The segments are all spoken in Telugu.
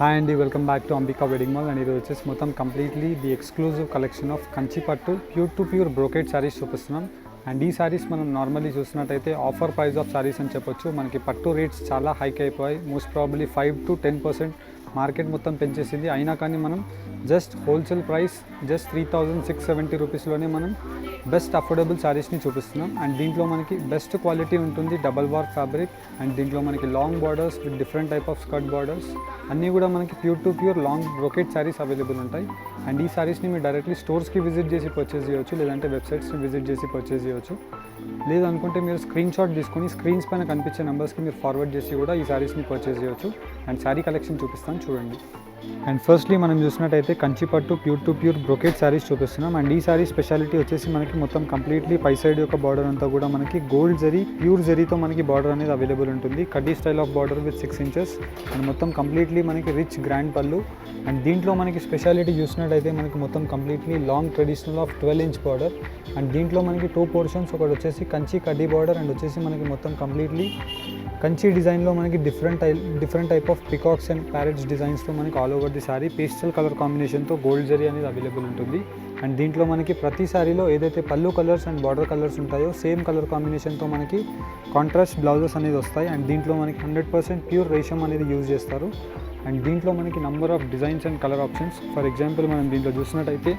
హాయ్ అండి, welcome back to Ambika wedding mall. And ఇది వచ్చేసి మొత్తం completely the exclusive collection of Kanchi పట్టు pure to pure brocade saris చూపిస్తున్నాం. అండ్ ఈ శారీస్ మనం నార్మల్లీ చూసినట్టయితే ఆఫర్ ప్రైస్ ఆఫ్ శారీస్ అని చెప్పొచ్చు. మనకి పట్టు రేట్స్ చాలా హైక్ అయిపోయాయి. మోస్ట్ ప్రాబబ్లీ 5 to 10% మార్కెట్ మొత్తం పెంచేసింది. అయినా కానీ మనం జస్ట్ హోల్సేల్ ప్రైస్ జస్ట్ 3670 రూపీస్లోనే మనం బెస్ట్ అఫోర్డబుల్ శారీస్ని చూపిస్తున్నాం. అండ్ దీంట్లో మనకి బెస్ట్ క్వాలిటీ ఉంటుంది, డబల్ వార్ ఫ్యాబ్రిక్. అండ్ దీంట్లో మనకి long borders with different type of skirt borders అన్నీ కూడా మనకి pure to pure long brocade saris available ఉంటాయి. అండ్ ఈ శారీస్ని మీరు డైరెక్ట్లీ స్టోర్స్కి విజిట్ చేసి పర్చేస్ చేయవచ్చు, లేదంటే వెబ్సైట్స్ని విజిట్ చేసి పర్చేస్ చేయవచ్చు. లేదనుకుంటే మీరు స్క్రీన్ షాట్ తీసుకొని స్క్రీన్స్ పైన కనిపించే నెంబర్స్కి మీరు ఫార్వర్డ్ చేసి కూడా ఈ శారీస్ని పర్చేస్ చేయవచ్చు. అండ్ శారీ కలెక్షన్ చూపిస్తాను చూడండి. అండ్ ఫస్ట్లీ మనం చూసినట్టయితే కంచి పట్టు pure to pure brocade saris చూపిస్తున్నాం. అండ్ ఈ శారీ స్పెషాలిటీ వచ్చేసి మనకి మొత్తం కంప్లీట్లీ పై సైడ్ యొక్క బార్డర్ అంతా కూడా మనకి గోల్డ్ జరీ, ప్యూర్ జరీతో మనకి బార్డర్ అనేది అవైలబుల్ ఉంటుంది. కడ్డీ style of border with 6 inches. And మొత్తం కంప్లీట్లీ మనకి రిచ్ గ్రాండ్ పళ్ళు. అండ్ దీంట్లో మనకి స్పెషాలిటీ చూసినట్టయితే మనకి మొత్తం completely long traditional of 12 inch border. And దీంట్లో మనకి 2 portions, ఒకటి వచ్చేసి కంచి కడ్డీ బార్డర్ అండ్ వచ్చేసి మనకి మొత్తం కంప్లీట్లీ కంచి డిజైన్లో మనకి different type of peacocks and parrots డిజైన్స్తో మనకి all over the sari pastel colour కాంబినేషన్తో గోల్డ్ జరీ అనేది అవైలబుల్ ఉంటుంది. అండ్ దీంట్లో మనకి ప్రతి శారీలో ఏదైతే పళ్ళు కలర్స్ అండ్ బార్డర్ కలర్స్ ఉంటాయో సేమ్ కలర్ కాంబినేషన్తో మనకి కాంట్రాస్ట్ బ్లౌజెస్ అనేది వస్తాయి. అండ్ దీంట్లో మనకి 100% ప్యూర్ రేషం అనేది యూజ్ చేస్తారు. అండ్ దీంట్లో మనకి number of designs and colour options. For example మనం దీంట్లో చూసినట్టయితే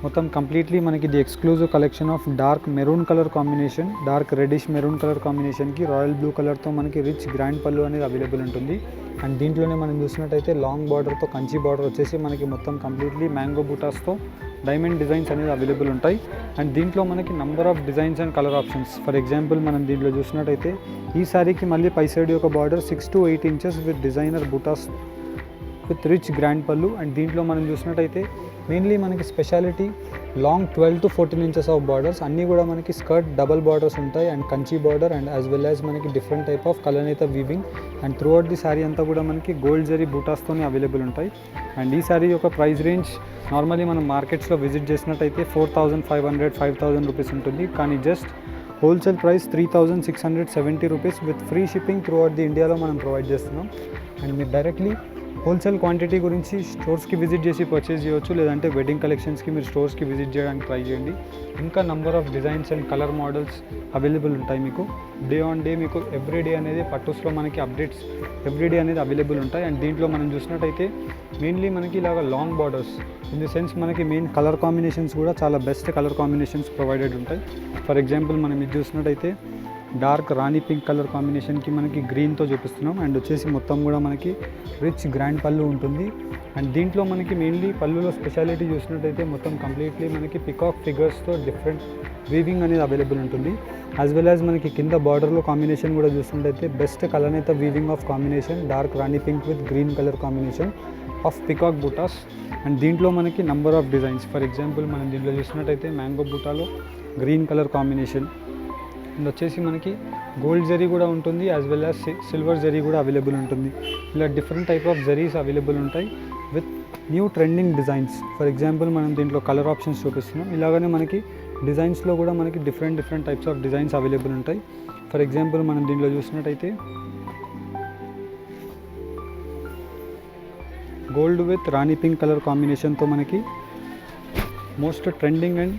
మొత్తం కంప్లీట్లీ మనకి the exclusive collection of dark maroon colour combination, dark reddish maroon colour కాంబినేషన్కి రాయల్ బ్లూ కలర్తో మనకి రిచ్ గ్రాండ్ పళ్ళు అనేది అవైలబుల్ ఉంటుంది. అండ్ దీంట్లోనే మనం చూసినట్టయితే లాంగ్ బార్డర్తో కంచి బార్డర్ వచ్చేసి మనకి మొత్తం కంప్లీట్లీ మ్యాంగో బూటాస్తో డైమండ్ డిజైన్స్ అనేది అవైలబుల్ ఉంటాయి. అండ్ దీంట్లో మనకి number of designs and colour options. For example మనం దీంట్లో చూసినట్టయితే ఈ శారీకి మళ్ళీ పై సైడ్ యొక్క border 6 to 8 inches with designer buttas with rich grand పళ్ళు. అండ్ దీంట్లో మనం చూసినట్టయితే మెయిన్లీ మనకి speciality long 12 to 14 inches of borders. అన్నీ కూడా మనకి స్కర్ట్ డబల్ బార్డర్స్ ఉంటాయి. And Kanchi border and as well as మనకి డిఫరెంట్ టైప్ ఆఫ్ కలనేత weaving. And throughout the sari అంతా కూడా మనకి గోల్డ్ జరీ బూటాస్తోనే అవైలబుల్ ఉంటాయి. అండ్ ఈ శారీ యొక్క ప్రైస్ రేంజ్ నార్మల్లీ మనం మార్కెట్స్లో విజిట్ చేసినట్టయితే 4500, 5000 రూపీస్ ఉంటుంది. కానీ just wholesale price 3670 rupees with free shipping through out the ఇండియాలో మనం ప్రొవైడ్ చేస్తున్నాం. అండ్ మీరు డైరెక్ట్లీ హోల్సేల్ క్వాంటిటీ గురించి స్టోర్స్కి విజిట్ చేసి పర్చేస్ చేయవచ్చు, లేదంటే వెడ్డింగ్ కలెక్షన్స్కి మీరు స్టోర్స్కి విజిట్ చేయడానికి ట్రై చేయండి. ఇంకా number of designs and colour models available ఉంటాయి. మీకు డే ఆన్ డే మీకు ఎవ్రీ డే అనేది పట్టుస్లో మనకి అప్డేట్స్ ఎవ్రీ డే అనేది అవైలబుల్ ఉంటాయి. అండ్ దీంట్లో మనం చూసినట్టయితే మెయిన్లీ మనకి ఇలాగ long borders in the sense మనకి మెయిన్ కలర్ కాంబినేషన్స్ కూడా చాలా బెస్ట్ కలర్ కాంబినేషన్స్ ప్రొవైడెడ్ ఉంటాయి. ఫర్ ఎగ్జాంపుల్ మనం ఇది చూసినట్టయితే డార్క్ రాణి పింక్ కలర్ కాంబినేషన్కి మనకి గ్రీన్తో చూపిస్తున్నాం. అండ్ వచ్చేసి మొత్తం కూడా మనకి రిచ్ గ్రాండ్ పళ్ళు ఉంటుంది. అండ్ దీంట్లో మనకి మెయిన్లీ పళ్ళులో స్పెషాలిటీ చూసినట్టయితే మొత్తం కంప్లీట్లీ మనకి పికాక్ ఫిగర్స్తో డిఫరెంట్ వీవింగ్ అనేది అవైలబుల్ ఉంటుంది. యాజ్ వెల్ యాజ్ మనకి కింద బార్డర్లో కాంబినేషన్ కూడా చూసినట్టయితే బెస్ట్ కలనేత వీవింగ్ ఆఫ్ కాంబినేషన్, డార్క్ రాణి pink with green colour combination of peacock బూటాస్. అండ్ దీంట్లో మనకి number of designs. For example మనం దీంట్లో చూసినట్టయితే మ్యాంగో బూటాలో గ్రీన్ కలర్ కాంబినేషన్ అండ్ వచ్చేసి మనకి గోల్డ్ జరీ కూడా ఉంటుంది, as well as silver zari కూడా అవైలబుల్ ఉంటుంది. ఇలా different type of zaris available ఉంటాయి with new trending designs. For example మనం దీంట్లో కలర్ ఆప్షన్స్ చూపిస్తున్నాం. ఇలాగనే మనకి డిజైన్స్లో కూడా మనకి different types of designs available ఉంటాయి. ఫర్ ఎగ్జాంపుల్ మనం దీంట్లో చూసినట్టయితే gold with Rani pink colour కాంబినేషన్తో మనకి most trending and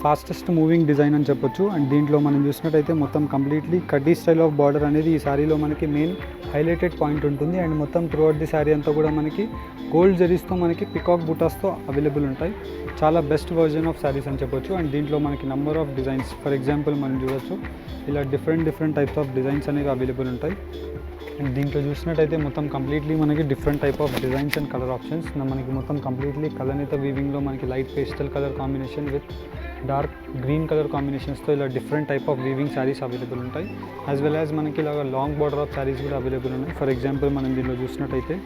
fastest moving design అని చెప్పొచ్చు. అండ్ దీంట్లో మనం చూసినట్టయితే మొత్తం కంప్లీట్లీ కడ్డీ స్టైల్ ఆఫ్ బార్డర్ అనేది ఈ శారీలో మనకి మెయిన్ హైలైటెడ్ పాయింట్ ఉంటుంది. అండ్ మొత్తం త్రూ అవుట్ ది శారీ అంతా కూడా మనకి గోల్డ్ జరీస్తో మనకి పికాక్ బూటాస్తో అవైలబుల్ ఉంటాయి. చాలా బెస్ట్ వర్జన్ ఆఫ్ శారీస్ అని చెప్పొచ్చు. అండ్ దీంట్లో మనకి number of designs. For example మనం చూడొచ్చు ఇలా డిఫరెంట్ టైప్స్ ఆఫ్ డిజైన్స్ అనేవి అవైలబుల్ ఉంటాయి. అండ్ దీంట్లో చూసినట్టయితే మొత్తం కంప్లీట్లీ మనకి different type of designs and colour options. మనకి మొత్తం కంప్లీట్లీ కలనేత వీవింగ్లో మనకి light pastel colour combination with dark green colour కాంబినేషన్స్తో ఇలా different type of weaving saris available ఉంటాయి. యాజ్ వెల్ యాజ్ మనకి ఇలాగ లాంగ్ బార్డర్ ఆఫ్ శారీస్ కూడా అవైలబుల్ ఉన్నాయి. ఫర్ ఎగ్జాంపుల్ మనం దీంట్లో చూసినట్టయితే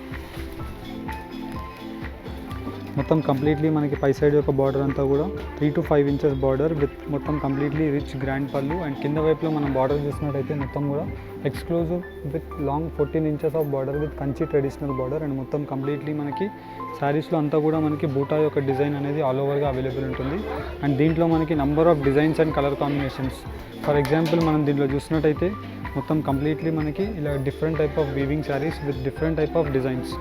మొత్తం కంప్లీట్లీ మనకి పై సైడ్ యొక్క బార్డర్ అంతా కూడా 3 to 5 inches బార్డర్ విత్ మొత్తం కంప్లీట్లీ రిచ్ గ్రాండ్ పళ్ళు. అండ్ కింద వైపులో మనం బార్డర్ చూసినట్టయితే మొత్తం కూడా exclusive with long 14 inches of border with Kanchi traditional border. And మొత్తం కంప్లీట్లీ మనకి శారీస్లో అంతా కూడా మనకి బూటా యొక్క డిజైన్ అనేది ఆల్ ఓవర్గా అవైలబుల్ ఉంటుంది. అండ్ దీంట్లో మనకి number of designs and colour combinations. For example మనం దీంట్లో చూసినట్టయితే మొత్తం కంప్లీట్లీ మనకి ఇలా different type of weaving saris with different type of designs.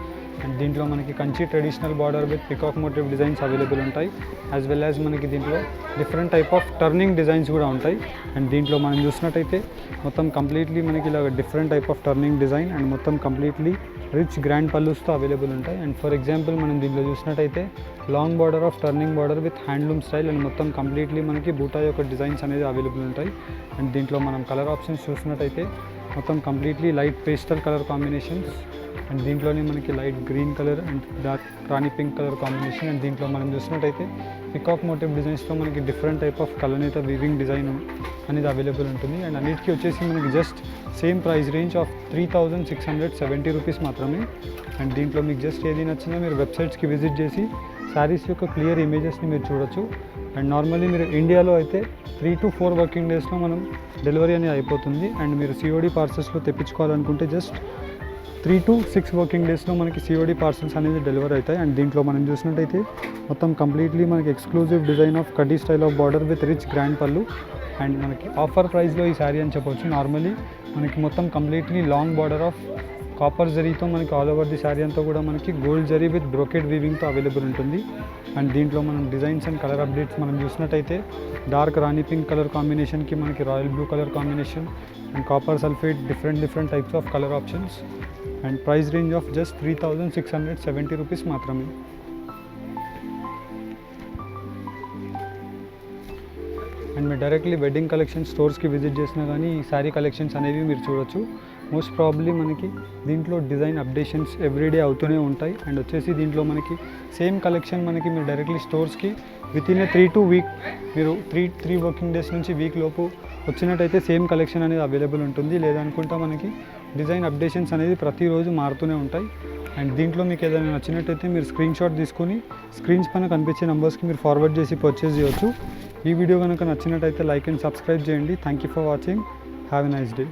And దీంట్లో మనకి Kanchi traditional border with peacock motif designs available ఉంటాయి. యాజ్ వెల్ యాజ్ మనకి దీంట్లో different type of turning designs కూడా ఉంటాయి. అండ్ దీంట్లో మనం చూసినట్టయితే మొత్తం కంప్లీట్లీ మనకి ఇలా different type of turning design and మొత్తం కంప్లీట్లీ రిచ్ గ్రాండ్ పల్లూస్తో అవైలబుల్ ఉంటాయి. అండ్ ఫర్ ఎగ్జాంపుల్ మనం దీంట్లో చూసినట్టయితే long border of turning border with handloom style and మొత్తం కంప్లీట్లీ మనకి బూటా యొక్క డిజైన్స్ అనేది అవైలబుల్ ఉంటాయి. అండ్ దీంట్లో మనం కలర్ ఆప్షన్స్ చూసినట్టయితే మొత్తం completely light pastel colour combinations and దీంట్లోనే మనకి light green colour and dark రాణి పింక్ కలర్ కాంబినేషన్. అండ్ దీంట్లో మనం చూసినట్టయితే పికాక్ మోటివ్ డిజైన్స్తో మనకి డిఫరెంట్ టైప్ ఆఫ్ కలనేత వీవింగ్ డిజైన్ అనేది అవైలబుల్ ఉంటుంది. అండ్ అన్నిటికీ వచ్చేసి మనకి just same price range of 3670 rupees మాత్రమే. అండ్ దీంట్లో మీకు జస్ట్ ఏది నచ్చినా మీరు వెబ్సైట్స్కి విజిట్ చేసి శారీస్ యొక్క క్లియర్ ఇమేజెస్ని మీరు చూడొచ్చు. అండ్ నార్మల్లీ మీరు ఇండియాలో అయితే 3 to 4 వర్కింగ్ డేస్లో మనం డెలివరీ అనేది అయిపోతుంది. అండ్ మీరు సిఓడి పార్సల్స్లో తెప్పించుకోవాలనుకుంటే జస్ట్ 3 to 6 వర్కింగ్ డేస్లో మనకి సిఓడి పార్సల్స్ అనేది డెలివరీ అవుతాయి. అండ్ దీంట్లో మనం చూసినట్టయితే మొత్తం కంప్లీట్లీ మనకి ఎక్స్క్లూజివ్ డిజైన్ ఆఫ్ కడ్డీ style of border with rich grand పళ్ళు. అండ్ మనకి ఆఫర్ ప్రైస్లో ఈ శారీ అని చెప్పొచ్చు. నార్మల్లీ మనకి మొత్తం completely long border of copper జరీతో మనకి ఆల్ ఓవర్ ది శారీ అంతా కూడా మనకి గోల్డ్ జరీ విత్ బ్రోకెడ్ వీవింగ్తో అవైలబుల్ ఉంటుంది. అండ్ దీంట్లో మనం డిజైన్స్ అండ్ కలర్ అప్డేట్స్ మనం చూసినట్టయితే డార్క్ రాణి పింక్ కలర్ కాంబినేషన్కి మనకి royal blue colour combination and copper sulphate different types of colour options and price range of just 3670 rupees మాత్రమే. అండ్ మీరు డైరెక్ట్లీ వెడ్డింగ్ కలెక్షన్ స్టోర్స్కి విజిట్ చేసినా కానీ ఈ శారీ కలెక్షన్స్ అనేవి మీరు చూడొచ్చు. మోస్ట్ ప్రాబ్లీ మనకి దీంట్లో డిజైన్ అప్డేషన్స్ ఎవ్రీడే అవుతూనే ఉంటాయి. అండ్ వచ్చేసి దీంట్లో మనకి సేమ్ కలెక్షన్ మనకి మీరు డైరెక్ట్లీ స్టోర్స్కి వితిన్ ఏ 3 to వీక్ మీరు 3 వర్కింగ్ డేస్ నుంచి వీక్ లోపు వచ్చినట్టయితే సేమ్ కలెక్షన్ అనేది అవైలబుల్ ఉంటుంది. లేదనుకుంటా మనకి డిజైన్ అప్డేషన్స్ అనేది ప్రతిరోజు మారుతూనే ఉంటాయి. అండ్ దీంట్లో మీకు ఏదైనా నచ్చినట్టయితే మీరు స్క్రీన్ షాట్ తీసుకొని స్క్రీన్స్ పైన కనిపించే నెంబర్స్కి మీరు ఫార్వర్డ్ చేసి పర్చేస్ చేయొచ్చు. ఈ వీడియో కనుక నచ్చినట్టయితే లైక్ అండ్ సబ్స్క్రైబ్ చేయండి. Thank you for watching. Have a nice day.